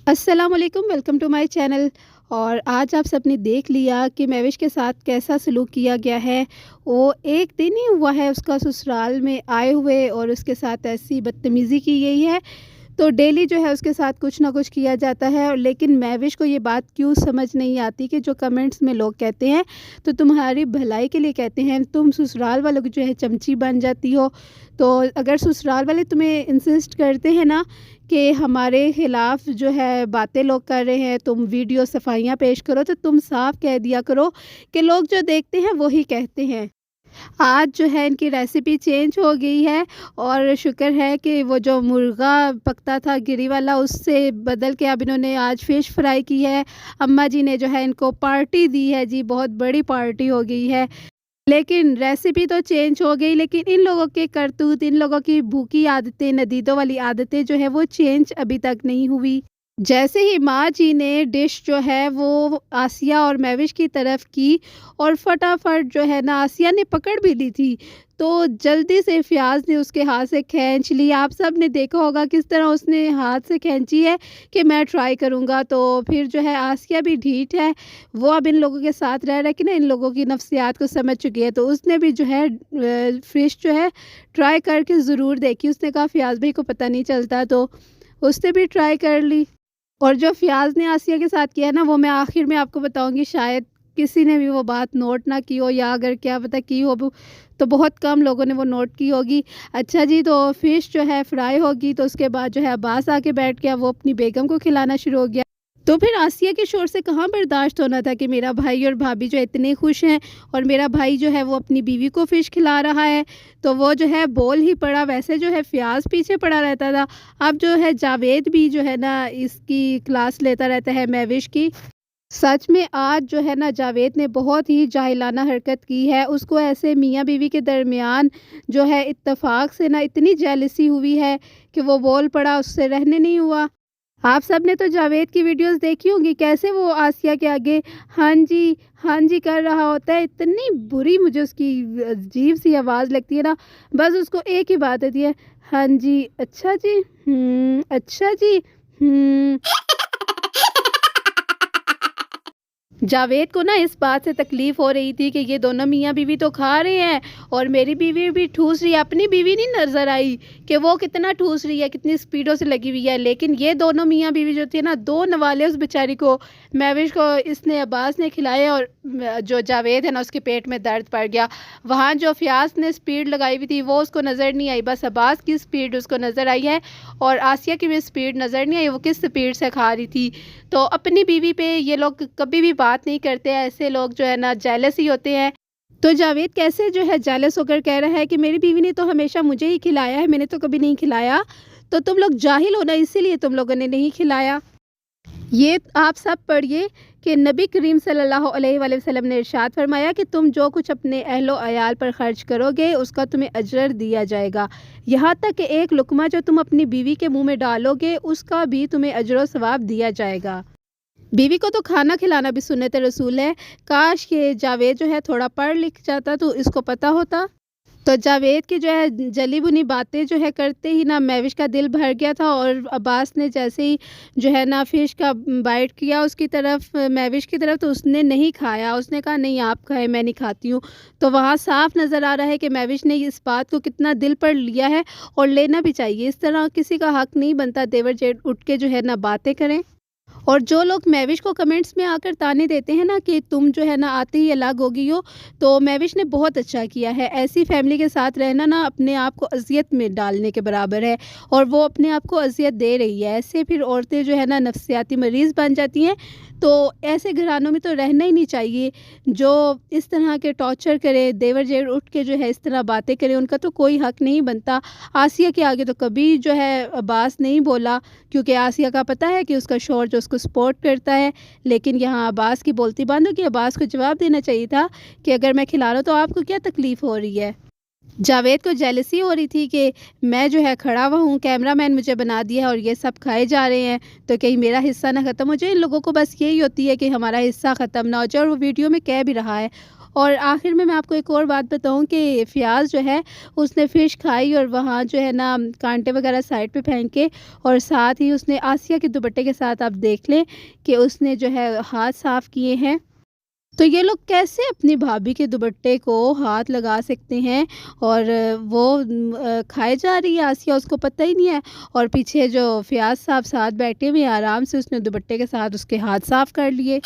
अस्सलाम वालेकुम, welcome to my channel. और आज आप सबने देख लिया कि महविश के साथ कैसा सलूक किया गया है। वो एक दिन ही हुआ है उसका ससुराल में आए हुए और उसके साथ ऐसी बदतमीज़ी की गई है। तो डेली जो है उसके साथ कुछ ना कुछ किया जाता है, और लेकिन महविश को ये बात क्यों समझ नहीं आती कि जो कमेंट्स में लोग कहते हैं तो तुम्हारी भलाई के लिए कहते हैं, तुम ससुराल वालों की जो है चमची बन जाती हो। तो अगर ससुराल वाले तुम्हें इंसिस्ट करते हैं ना कि हमारे ख़िलाफ़ जो है बातें लोग कर रहे हैं, तुम वीडियो सफाइयाँ पेश करो, तो तुम साफ कह दिया करो कि लोग जो देखते हैं वही कहते हैं। आज जो है इनकी रेसिपी चेंज हो गई है, और शुक्र है कि वो जो मुर्गा पकता था गिरी वाला, उससे बदल के अब इन्होंने आज फ़िश फ्राई की है। अम्मा जी ने जो है इनको पार्टी दी है जी, बहुत बड़ी पार्टी हो गई है। लेकिन रेसिपी तो चेंज हो गई, लेकिन इन लोगों के करतूत, इन लोगों की भूखी आदतें, नदीदों वाली आदतें जो है वो चेंज अभी तक नहीं हुई। जैसे ही माँ जी ने डिश जो है वो आसिया और महविश की तरफ की, और फटाफट जो है ना आसिया ने पकड़ भी ली थी, तो जल्दी से फ़ियाज़ ने उसके हाथ से खींच ली। आप सब ने देखा होगा किस तरह उसने हाथ से खींची है कि मैं ट्राई करूँगा। तो फिर जो है आसिया भी ढीठ है, वो अब इन लोगों के साथ रह रह के ना इन लोगों की नफ्सियात को समझ चुकी है। तो उसने भी जो है फ़िश जो है ट्राई करके ज़रूर देखी। उसने कहा फ़ियाज़ भाई को पता नहीं चलता, तो उसने भी ट्राई कर ली। और जो फ़ियाज़ ने आसिया के साथ किया है ना, वो मैं आखिर में आपको बताऊँगी। शायद किसी ने भी वो बात नोट ना की हो, या अगर क्या पता की हो तो बहुत कम लोगों ने वो नोट की होगी। अच्छा जी, तो फ़िश जो है फ्राई होगी, तो उसके बाद जो है अब्बास आके बैठ गया, वो अपनी बेगम को खिलाना शुरू हो गया। तो फिर आसिया के शोर से कहाँ बर्दाश्त होना था कि मेरा भाई और भाभी जो इतने खुश हैं, और मेरा भाई जो है वो अपनी बीवी को फ़िश खिला रहा है। तो वो जो है बोल ही पड़ा। वैसे जो है फ़ियाज़ पीछे पड़ा रहता था, अब जो है जावेद भी जो है ना इसकी क्लास लेता रहता है महविश की। सच में आज जो है ना जावेद ने बहुत ही जाहिलाना हरकत की है। उसको ऐसे मियाँ बीवी के दरमियान जो है इत्तेफाक से ना इतनी जेलसी हुई है कि वो बोल पड़ा, उससे रहने नहीं हुआ। आप सबने तो जावेद की वीडियोस देखी होंगी, कैसे वो आसिया के आगे हाँ जी कर रहा होता है। इतनी बुरी मुझे उसकी अजीब सी आवाज़ लगती है ना। बस उसको एक ही बात आती है, हाँ जी, अच्छा जी, अच्छा जी, हुँ। जावेद को ना इस बात से तकलीफ़ हो रही थी कि ये दोनों मियाँ बीवी तो खा रहे हैं और मेरी बीवी भी ठूस रही है। अपनी बीवी नहीं नज़र आई कि वो कितना ठूस रही है, कितनी स्पीडों से लगी हुई है। लेकिन ये दोनों मियाँ बीवी जो थी ना, 2 नवाले उस बेचारी को, महविश को इसने अब्बास ने खिलाए, और जो जावेद है ना उसके पेट में दर्द पड़ गया। वहाँ जो फ़ियाज़ ने स्पीड लगाई हुई थी वो उसको नज़र नहीं आई, बस अब्बास की स्पीड उसको नज़र आई है, और आसिया की भी स्पीड नज़र नहीं आई, वो किस स्पीड से खा रही थी। तो अपनी बीवी पे ये लोग कभी भी बात नहीं करते हैं, ऐसे लोग जो है ना जेलस ही होते हैं। तो जावेद कैसे जो है जेलस होकर कह रहा है कि मेरी बीवी ने तो हमेशा मुझे ही खिलाया है, मैंने तो कभी नहीं खिलाया। तो तुम लोग जाहिल हो ना, इसीलिए तुम लोगों ने नहीं खिलाया। ये आप सब पढ़िए कि नबी करीम सल्लल्लाहु अलैहि वसल्लम ने इरशाद फरमाया कि तुम जो कुछ अपने अहलो अयाल पर खर्च करोगे उसका तुम्हें अजर दिया जाएगा। यहाँ तक कि एक लुकमा जो तुम अपनी बीवी के मुंह में डालोगे उसका भी तुम्हें अजर व सवाब दिया जाएगा। बीवी को तो खाना खिलाना भी सुन्नत रसूल है। काश ये जावेद जो है थोड़ा पढ़ लिख जाता तो इसको पता होता। तो जावेद की जो है जली-भुनी बातें जो है करते ही ना महविश का दिल भर गया था, और अब्बास ने जैसे ही जो है ना फ़िश का बाइट किया उसकी तरफ, महविश की तरफ, तो उसने नहीं खाया। उसने कहा नहीं आप खाएँ, मैं नहीं खाती हूँ। तो वहाँ साफ़ नज़र आ रहा है कि महविश ने इस बात को कितना दिल पर लिया है, और लेना भी चाहिए। इस तरह किसी का हक़ नहीं बनता देवर जेठ उठ के जो है ना बातें करें। और जो लोग महविश को कमेंट्स में आकर ताने देते हैं ना कि तुम जो है ना आते ही अलग हो गई हो, तो महविश ने बहुत अच्छा किया है। ऐसी फैमिली के साथ रहना ना अपने आप को अज़ियत में डालने के बराबर है, और वो अपने आप को अज़ियत दे रही है। ऐसे फिर औरतें जो है ना नफ्सियाती मरीज़ बन जाती हैं। तो ऐसे घरानों में तो रहना ही नहीं चाहिए। जो इस तरह के टॉर्चर करे, देवर जेठ उठ के जो है इस तरह बातें करें, उनका तो कोई हक़ नहीं बनता। आसिया के आगे तो कभी जो है अब्बास नहीं बोला, क्योंकि आसिया का पता है कि उसका शौहर जो उसको सपोर्ट करता है। लेकिन यहाँ अब्बास की बोलती बंद हो गई। अब्बास को जवाब देना चाहिए था कि अगर मैं खिला रहा हूँ तो आपको क्या तकलीफ़ हो रही है। जावेद को जेलसी हो रही थी कि मैं जो है खड़ा हुआ हूँ, कैमरामैन मुझे बना दिया है और ये सब खाए जा रहे हैं, तो कहीं मेरा हिस्सा ना ख़त्म हो जाए। इन लोगों को बस यही होती है कि हमारा हिस्सा ख़त्म ना हो जाए, और वो वीडियो में कह भी रहा है। और आखिर में मैं आपको एक और बात बताऊँ कि फ़ियाज़ जो है उसने फ़िश खाई और वहाँ जो है ना कांटे वग़ैरह साइड पे फेंके और साथ ही उसने आसिया के दुपट्टे के साथ आप देख लें कि उसने जो है हाथ साफ़ किए हैं। तो ये लोग कैसे अपनी भाभी के दुपट्टे को हाथ लगा सकते हैं और वो खाए जा रही है आसिया उसको पता ही नहीं है और पीछे जो फ़ियाज़ साहब साथ बैठे हुए हैं आराम से उसने दुपट्टे के साथ उसके हाथ साफ़ कर लिए।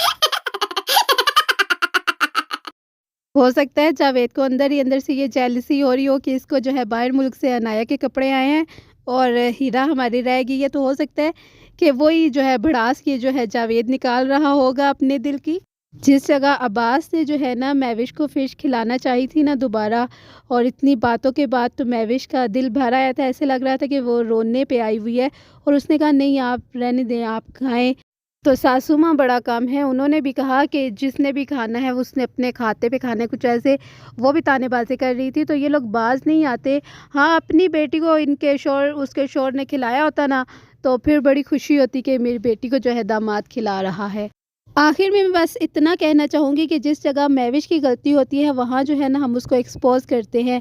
हो सकता है जावेद को अंदर ही अंदर से ये जेलसी हो रही हो कि इसको जो है बाहर मुल्क से अनाया के कपड़े आए हैं और हीरा हमारी रह गई है, तो हो सकता है कि वही जो है भड़ास की जो है जावेद निकाल रहा होगा अपने दिल की। जिस जगह अब्बास ने जो है ना महविश को फ़िश खिलाना चाहिए थी ना दोबारा और इतनी बातों के बाद तो महविश का दिल भर आया था, ऐसे लग रहा था कि वो रोने पे आई हुई है और उसने कहा नहीं आप रहने दें, आप खाएँ। तो सासू माँ बड़ा कम है, उन्होंने भी कहा कि जिसने भी खाना है वो उसने अपने खाते पे खाना है, कुछ ऐसे वो भी तानेबाज़ी कर रही थी। तो ये लोग बाज़ नहीं आते। हाँ, अपनी बेटी को इनके शौहर उसके शौहर ने खिलाया होता ना, तो फिर बड़ी खुशी होती कि मेरी बेटी को जो है दामाद खिला रहा है। आखिर में मैं बस इतना कहना चाहूँगी कि जिस जगह महविश की गलती होती है वहाँ जो है ना हम उसको एक्सपोज़ करते हैं,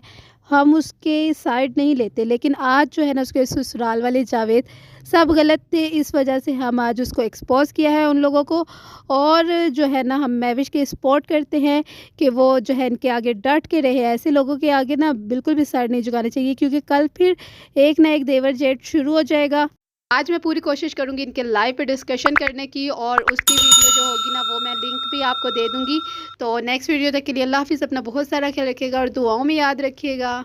हम उसके साइड नहीं लेते। लेकिन आज जो है ना उसके ससुराल वाले जावेद सब गलत थे, इस वजह से हम आज उसको एक्सपोज़ किया है उन लोगों को और जो है ना हम महविश की सपोर्ट करते हैं कि वो जो है इनके आगे डट के रहे। ऐसे लोगों के आगे ना बिल्कुल भी सर नहीं झुकाना चाहिए क्योंकि कल फिर एक ना एक देवर जेठ शुरू हो जाएगा। आज मैं पूरी कोशिश करूँगी इनके लाइव पे डिस्कशन करने की और उसकी वीडियो जो होगी ना वो मैं लिंक भी आपको दे दूँगी। तो नेक्स्ट वीडियो तक के लिए अल्लाह हाफ़िज़, अपना बहुत सारा ख्याल रखिएगा और दुआओं में याद रखिएगा।